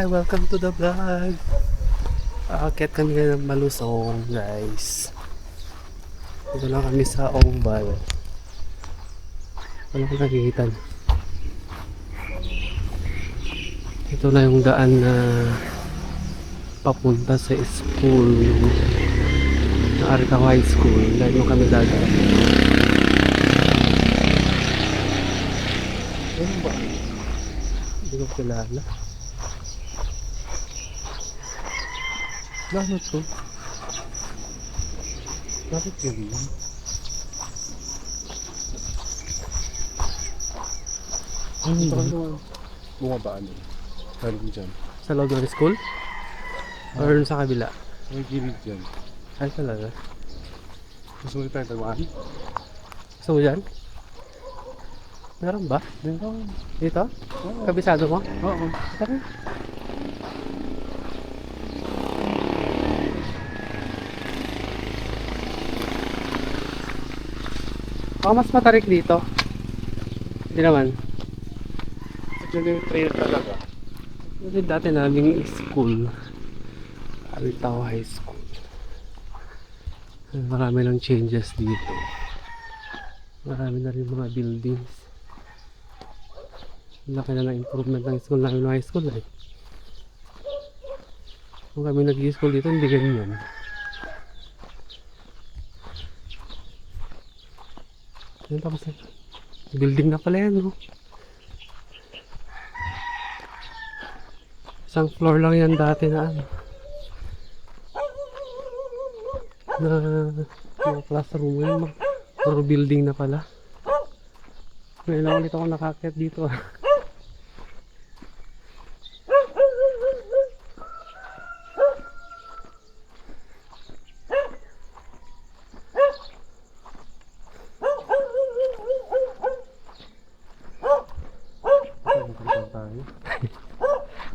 Hi! Welcome to the vlog! Aakyat kami ngayon ng Malusong, guys. Dito lang kami sa Oval. Wala ko nakikita. Ito na yung daan na papunta sa school na Arca High School. Dahil mo kami dadaan. Ano ba? Hindi ko kilala. Bakit to? Bakit yun? Ito ka naman bumabaan eh. Galing dyan. Sa loob ng school? Or sa kabila? May gilid dyan. Ay talaga. Gusto mo tayo tamaan? Gusto mo dyan? Meron ba? Dito. Dito? Oo. Kabisado mo? Oo. Tara. Baka mas matarik dito. Hindi naman. Ito yung trail talaga. Kasi dati naming school. Altaw High School. Marami ng changes dito. Marami na rin mga buildings. Laki na ng improvement ng school namin ng high school eh. Kung kami nag-i-school dito, hindi ganyan. Yan tapos na. Building na pala yan, no? Isang floor lang yan dati na ano. Na mga classroom yun. Puro building na pala. Ngayon lang ulit ako nakakit dito.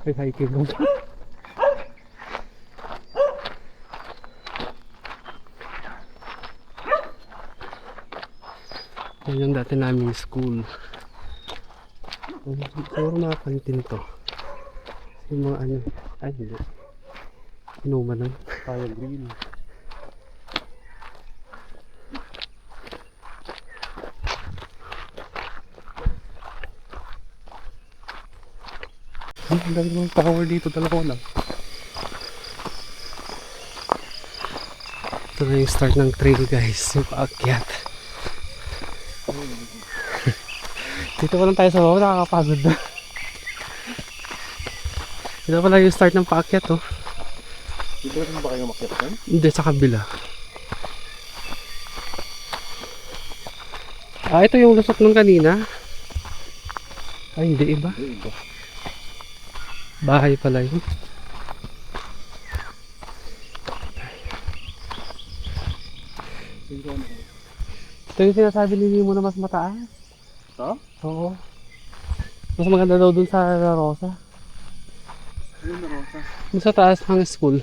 Nag-hiking lang. Yan yung dati naming school. Siguro mga kantin to. Yung mga ano. Ay hindi. Inuman lang. Tayo green. Ang dami ng tower dito. Dalawa lang. Ito na yung start ng trail, guys. Yung paakyat. Dito pa lang tayo sa baba. Nakakapagod na. Ito pala yung start ng paakyat, oh. Dito rin ba kayo makyat yan? Hindi, sa kabila. Ito yung lusot nung kanina. Ay, hindi iba. Hindi iba. Bahay pala yun. Ito yung sinasabi ni Nemo na mas mataas. Ito? Oo. Mas maganda daw dun sa La Rosa. Yun na rosa. Dun sa taas ng school.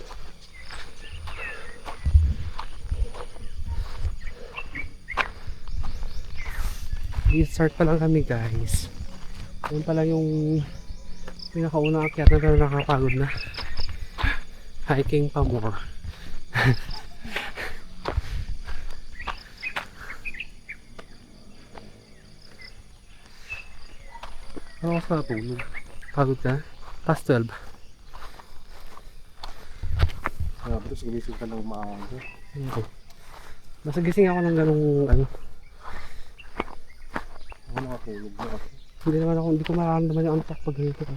I-start pa lang kami, guys. Yan pala yung pinakaunang akyat na pero nakakapagod na. Hiking pa more. Ano ako sa natulog? Pagod ka? Past 12. Kaya bro, gumising ka ng maaga. Okay. Basta gising ako ng ganung ano. Ako nakatulog na ako. Hindi ko mararamdaman yung antok pag ganito.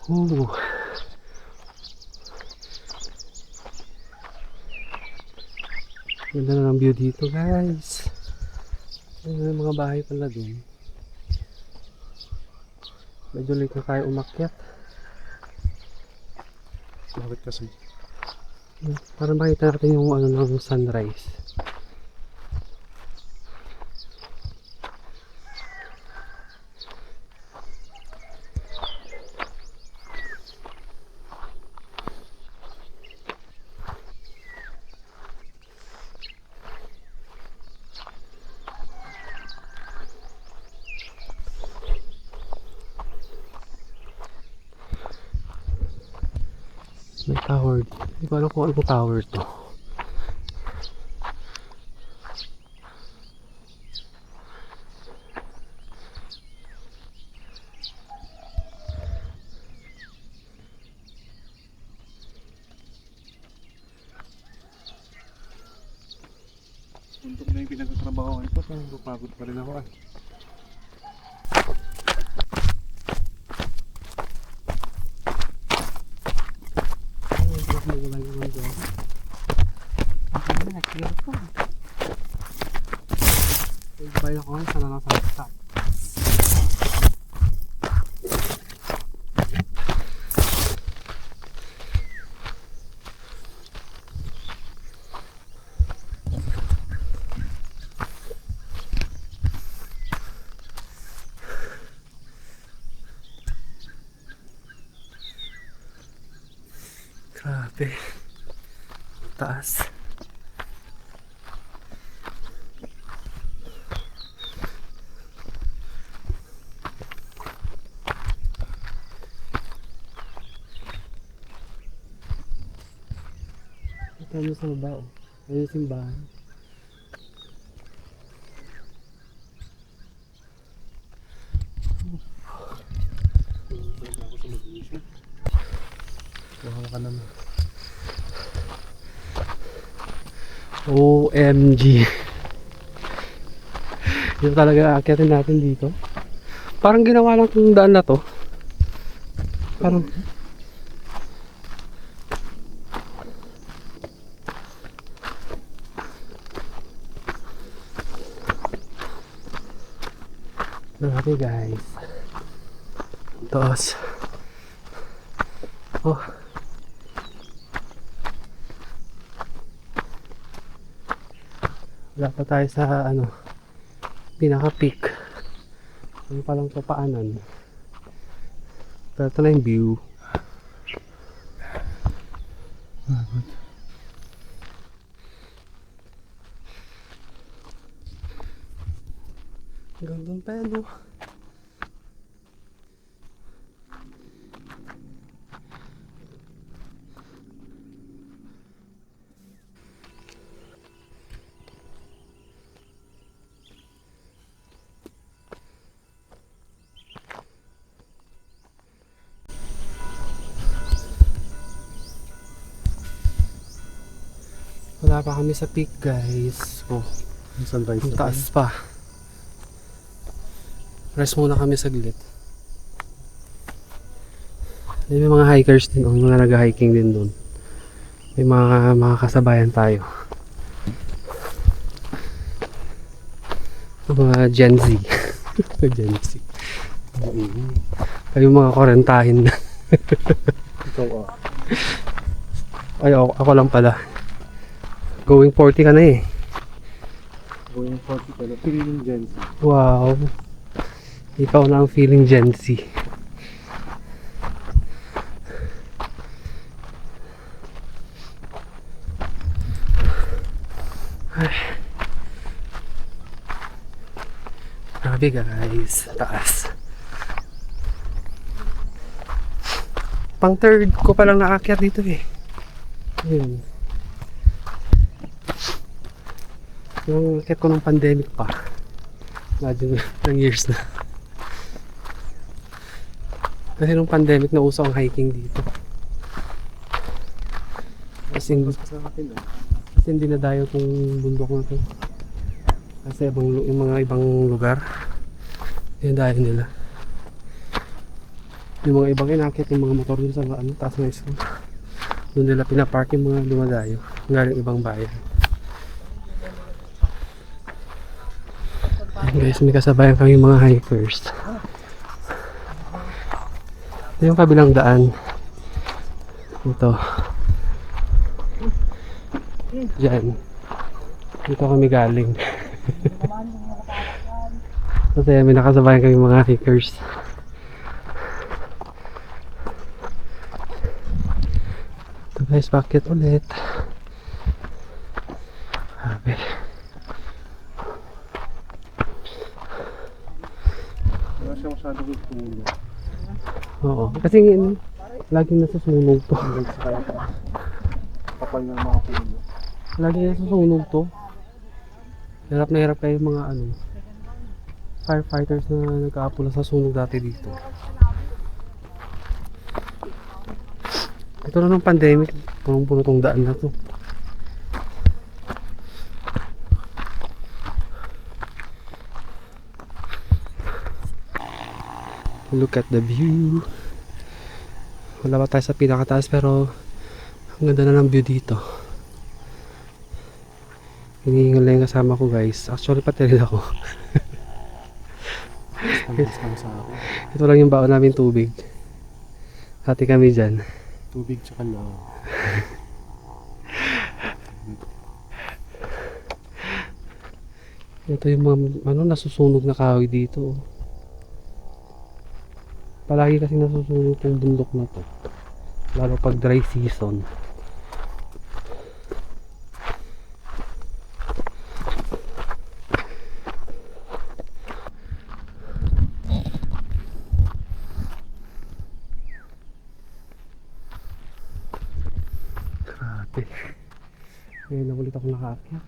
Ooh. Ganda na ng view dito, guys. May mga bahay pala dun. Medyo late na tayo umakyat. Bakit kasi? Para makita natin yung ano ng sunrise. May tower. Hindi ko alam kung anong tower to. Suntok na yung pinagtatrabaho ko. Pagod pa rin ako ah. Bayan ko ngayon, sana nasa laptop. Grabe. Taas. Ito mo sa baba, oh. Ayun yung simbahan. Bahala ka naman. OMG. Ito talaga aakyatin natin dito. Parang ginawa lang itong daan na to. Parang grabe guys. Taas. Oh. Wala pa tayo sa ano pinaka peak. Ano pa lang papaanan. Pero ito na yung view. Hanggang doon pa yan, no? Wala pa kami sa peak guys. Oh, Yung sunrise ang na taas pa. Rest muna kami saglit. May mga hikers din, may mga nag-hiking din doon. May mga kasabayan tayo. Mga Gen Z. Gen Z. Kayo mga korentahin na. Ikaw ah. Ay, ako lang pala. Going 40 ka na eh. Going 40 ka na. Feeling Gen Z. Wow. Ikaw na ang feeling Gen Z. Ay. Grabe guys. Taas. Pang third ko palang naakyat dito eh. Ayun. Yung akyat ko ng pandemic pa. Imagine, ng years na. Kasi nung pandemic na uso ang hiking dito. Kasi Sa akin ah. hindi na dayo tong bundok na to. Kasi yung mga ibang lugar, dinadayo nila. Yung mga ibang inakyat yung mga motor dun sa ano, taas ng school. Doon nila pinapark yung mga dumadayo galing ibang bayan. Guys, may kasabayan kami mga hikers. Ito yung kabilang daan. Ito. Diyan. Dito kami galing. Kasi may nakasabayan kami mga hikers. Ito guys, bakit ulit? Grabe. Wala siya masyadong tulo. Oo. Kasi laging nasusunog to. Hanggang sa kaya pa. Kapal ng mga puno. Laging nasusunog to. Hirap na hirap kayo mga firefighters na nag-aapula sa sunog dati dito. Ito na ng pandemic, punong-puno tong daan na to. Look at the view. Wala pa tayo sa pinakataas pero ang ganda na ng view dito. Hinihingal na yung kasama ko guys. Actually pati rin ako. Hanggang sa ako. Ito lang yung baon namin tubig. Hati kami dyan. Tubig tsaka lang. Ito yung mga nasusunog na kahoy dito. Palagi kasi nasusunog yung bundok na to. Lalo pag dry season. Grabe. Ngayon na ulit ako nakaakyat.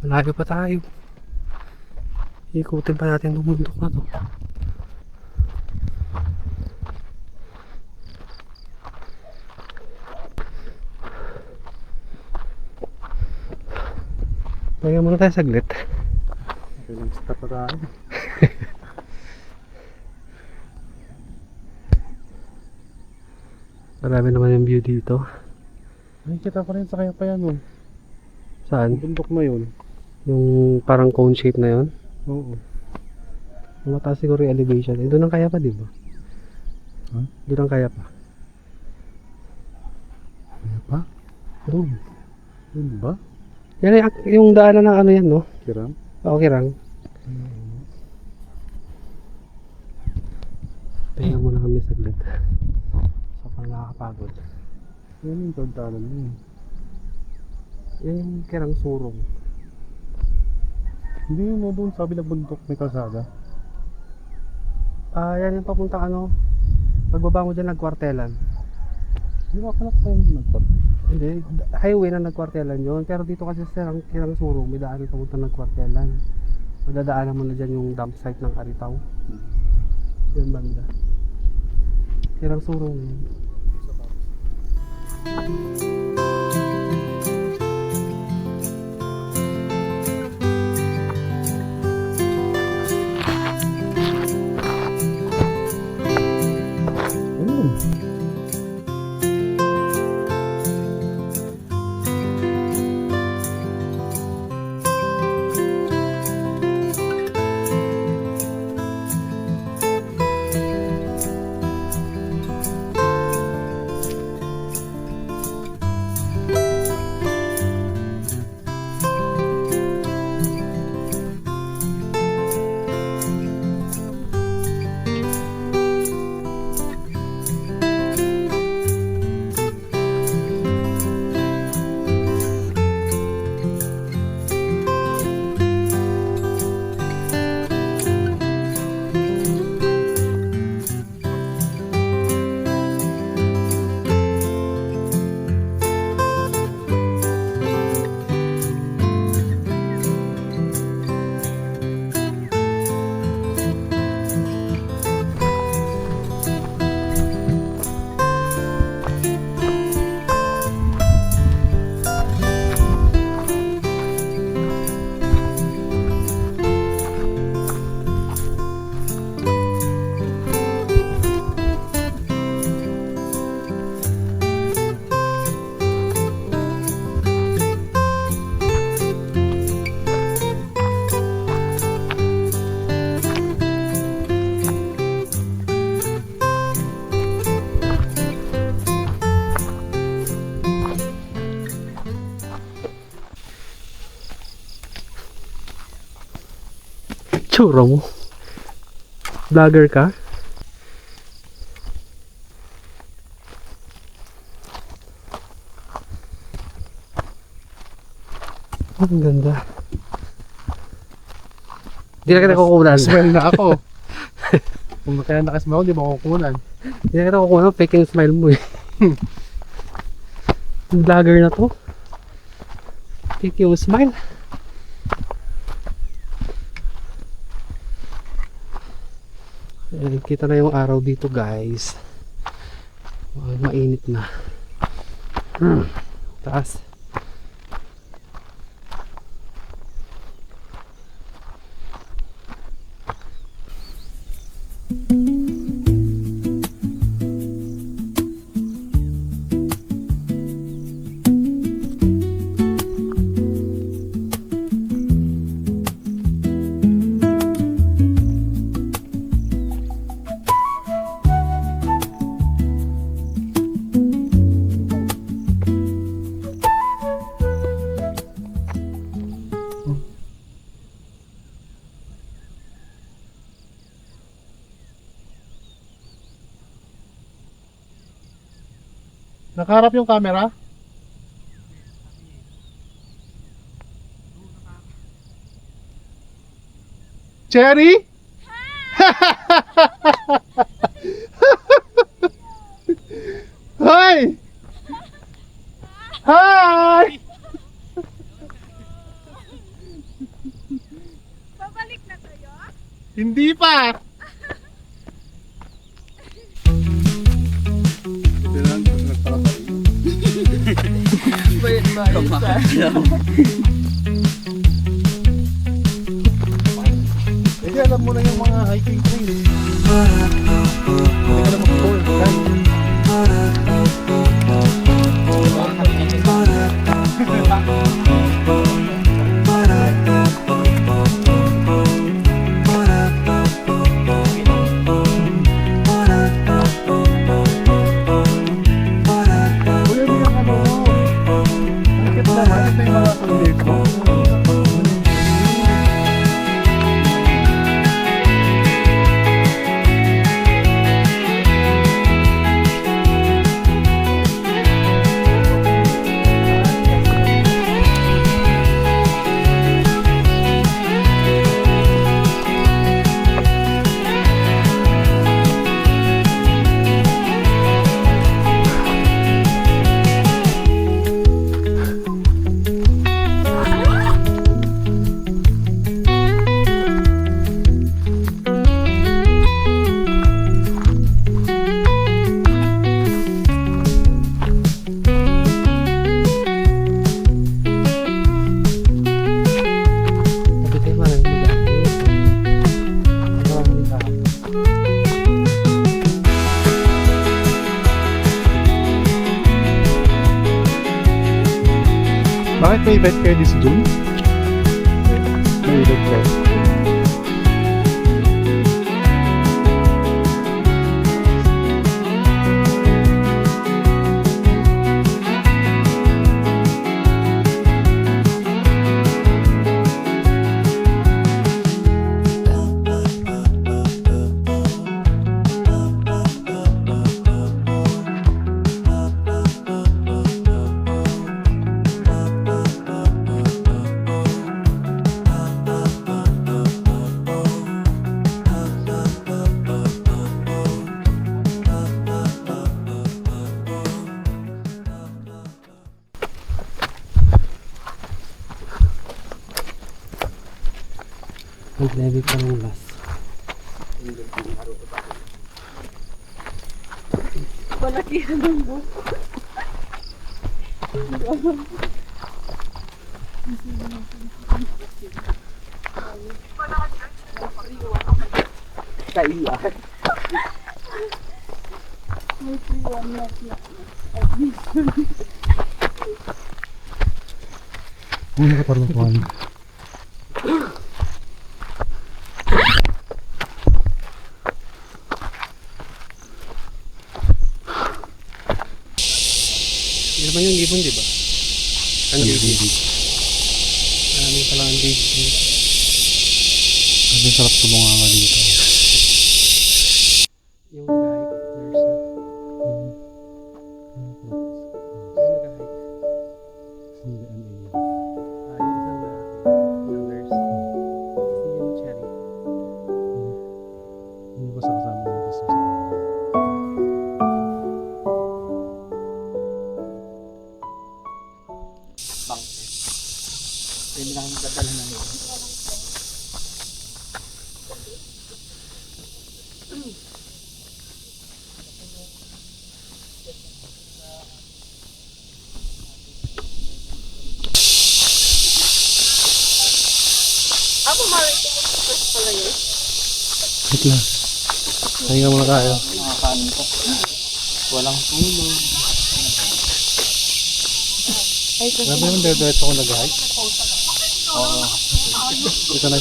Malayo pa tayo. Ikutin pa natin itong bundok na to. Pahinga muna tayo saglit. Okay lang, stop na tayo. Marami naman yung view dito. Nakikita pa rin sa kaya pa yan. Oh. Saan? Yung bundok na yun. Yung parang cone shape na yon. Oo. Mataas siguro yung elevation. Eh, doon ang kaya pa, di ba? Ha? Doon ang kaya pa. Kaya pa? Doon. Yun ba? Yan yung daanan ng ano yan, no? Kiram? Okay lang. Pahinga muna kami saglit. Sobrang nakakapagod. Yan yung tagdalan mo. Yan yung kirang surong. Hindi yun no, doon sabi ng bundok may kalsada. Yan yung papuntang ano. Pagbaba mo dyan nagkwartelan. Hindi ba akalak pa yung nagpag? Hindi, highway na nagkwartelan yun. Pero dito kasi sa kirang surong, may daan yung papuntang nagkwartelan. Madadaanan mo na dyan yung dump site ng Aritaw. Yan banda. Kirang surong yun. Tsura mo. Vlogger ka? Ang ganda. Hindi na kita kukunan. Smile na ako. Kung kaya nakasmile ako, di ba kukunan? Hindi na kita kukunan. Fake yung smile mo eh. Yung vlogger na to. Fake yung smile. Ayan, kita na yung araw dito guys. Mainit na. Taas. Nakaharap yung camera? Cherry? Hi! Hi! Babalik na kayo? Hindi pa! Hindi, alam mo na yung mga hiking trails. Hindi ka na mag-tour. Bakit may event kayo this June? May event kayo. Nag-level pa ng last. Palakihan ng buko. Kaiyan. May 3-1 na. Ano ka parang kuhan? Hindi naman yung ibon, di ba? Ang ibon. Marami palang ang ibon. Ano Kasi sarap tumunganga dito. Yung guy, nurse. Yung nag-hike. Hindi, ano yun. Yung isang lalaki, yung nurse. Kasi yung cherry. Hindi ko sa kasama yung gusto sa Pwede na kami dadala na yun. Ako maritimos pala yun. Wait lang. Pahinga muna tayo. Nakakaano ko. Walang tulog. Grabe naman, diretso ko nag-hike. Oo. Sanay.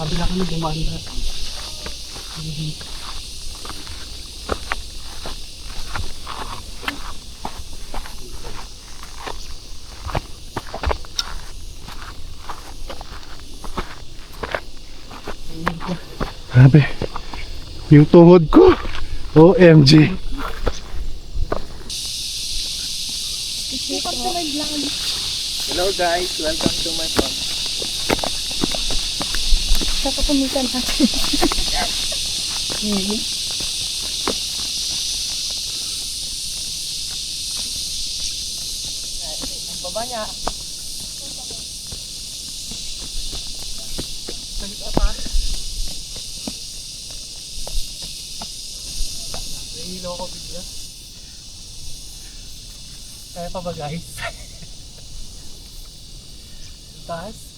Kabila kami dumanda. Grabe. Yung tuhod ko. OMG. Hello guys, welcome to my farm. Saka pumisan natin. Baba niya. Nahihilo ko bigla. Kaya pa ba guys? Taas.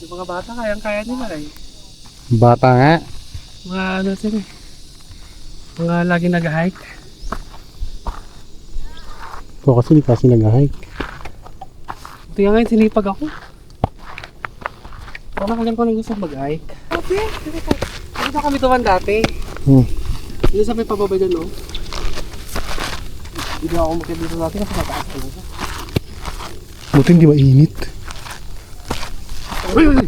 Yung mga bata kayang-kaya nila eh. Bata nga. Mga ano sila eh. Mga lagi nag-hike. Ito kasi hindi kasi nag-hike. Ito nga ngayon sinipag ako. Matagal ko nang gusto mag-hike. Okay. Dito kami tuman dati. Dito sa may pababa dyan no. Hindi ako makit dito dati kasi mataas ko na. Buti hindi mainit. Uy! Uy!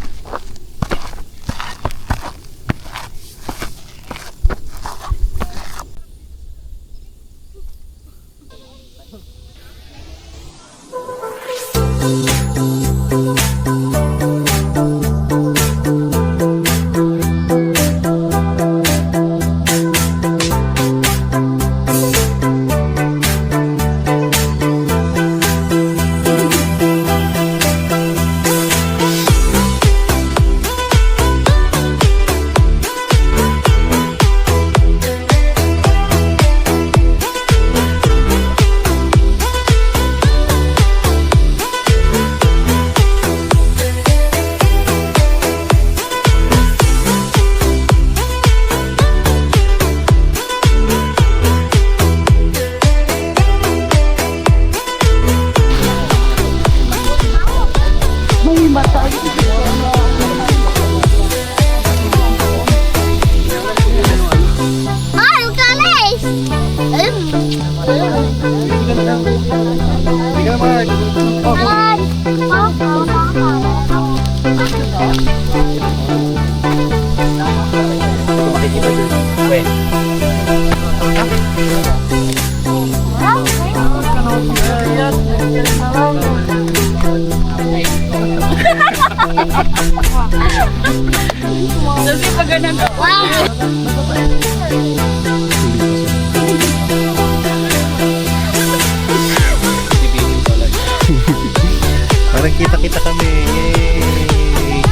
Sabi pa ganun. Parang kita-kita kami. Yay!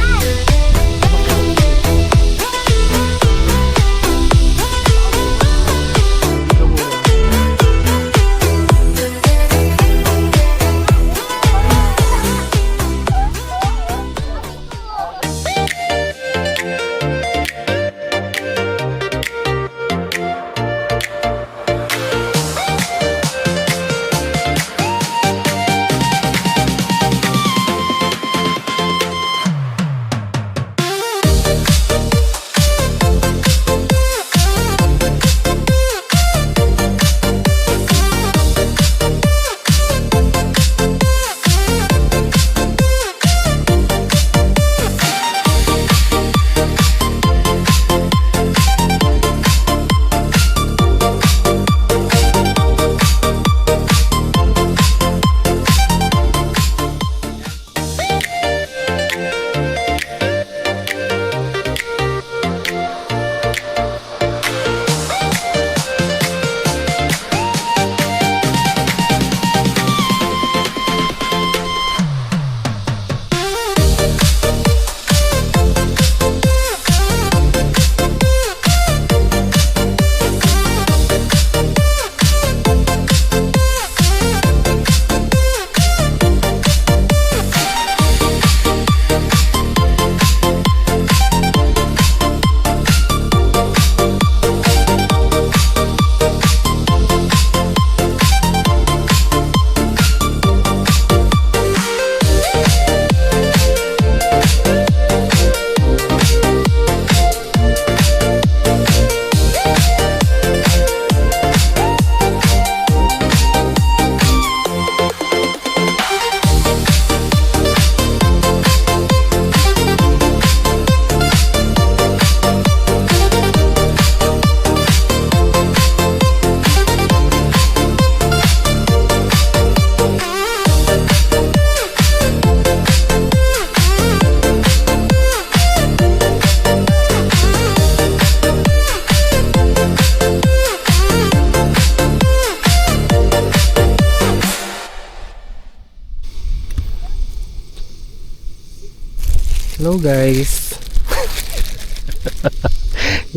Hello guys.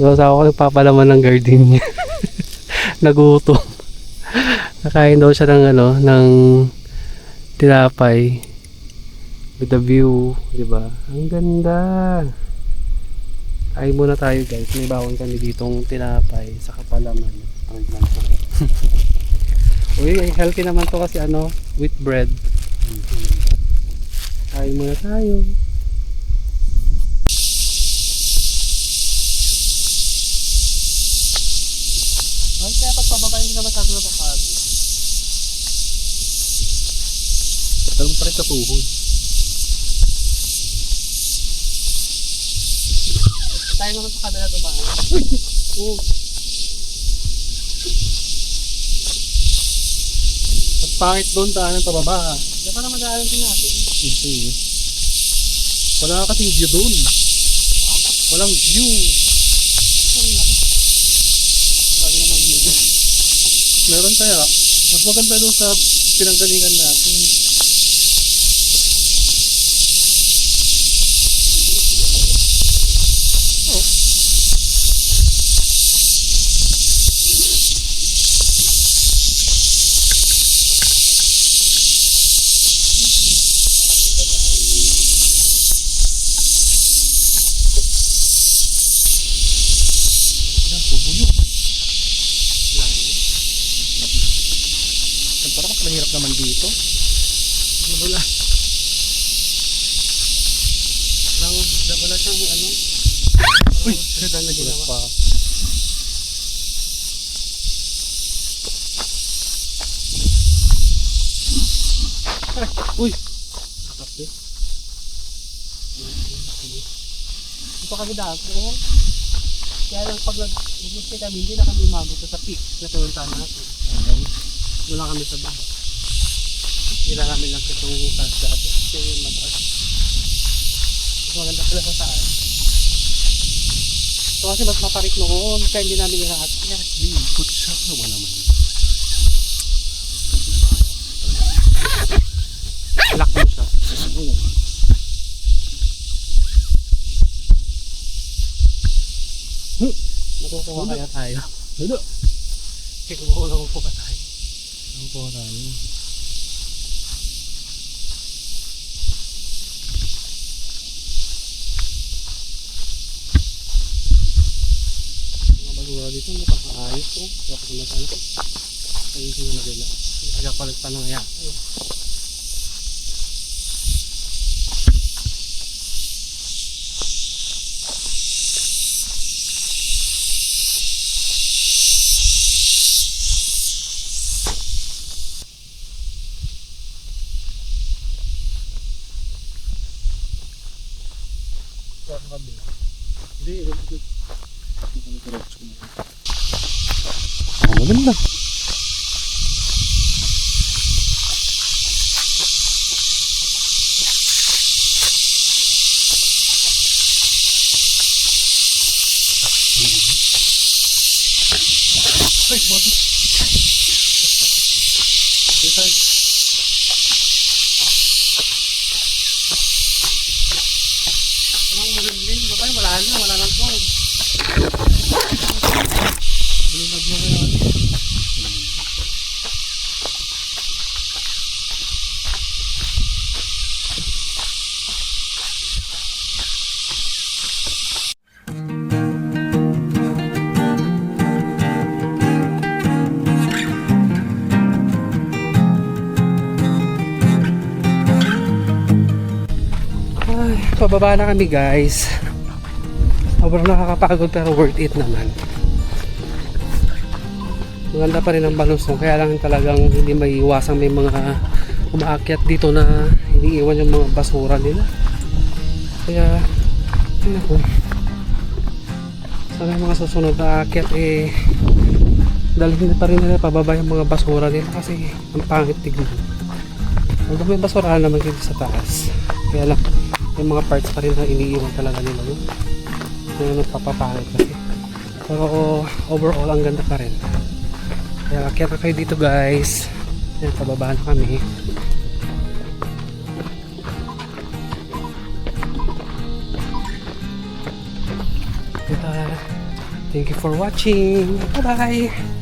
Yung asawa ko nagpapalaman ng garden niya. Nagutom. Nakain daw siya ng ng tinapay. With the view, di ba? Ang ganda. Kain muna tayo guys. May bawon kami ditong tinapay sa kapalaman. Uy, healthy naman to kasi wheat bread. Kain muna tayo. Ay, kaya pagpababa hindi naman masyado napapagod. Alam mo pa rin sa tuhod. Tayo naman sa kabila dumaan. Pangit doon, daanan pababa. Diyan pa naman daanan din natin. Hindi. Wala kasing view doon. Walang view. Grabe naman yun. Meron kaya. Mas maganda doon sa pinanggalingan natin. Parang mas mahirap naman dito. Wala. Wala siyang Uy! Ganda na ginawa. Pa. Uy! Ito kami dako. Kaya lang pag nag-stay kami, hindi na kami umabot sa peak na pinuntahan natin. Wala kami sa bahay. Kila namin lang itong taas dati. Ito yung mataas. Mas maganda pala sa taas. Ito kasi mas maparik noon, kaya hindi namin inaat. Di, put siya. Ano ba naman yun? Lock mo siya. Nakukuha kaya tayo. Ano? Nakukuha tayo. Ano po tayo? Mga basura dito, napakaayos ko. Dapat na sana ko. Ayusin na nila. Nagpapalit pa ng yan. Hindi, maganda. Ay, bago. Anong malimlim? Batay, wala na. Wala nang tuwag. Bulinag mo kaya. Pababa na kami guys. Sobrang nakakapagod pero worth it naman. Maganda pa rin ang balusong, kaya lang talagang hindi may iwasang may mga umaakyat dito na hindi iwan yung mga basura nila. Kaya naku, sana yung mga susunod na aakyat dalhin pa rin nila pababa yung mga basura nila kasi ang pangit tignan. Although may basura naman dito sa taas, kaya lang yung mga parts pa rin na iniiwan talaga nila yun. Yung nagpapapangit kasi. Pero overall ang ganda pa rin. Kaya akyat na kayo dito guys. Yan, pababa na kami. Thank you for watching. Bye-bye!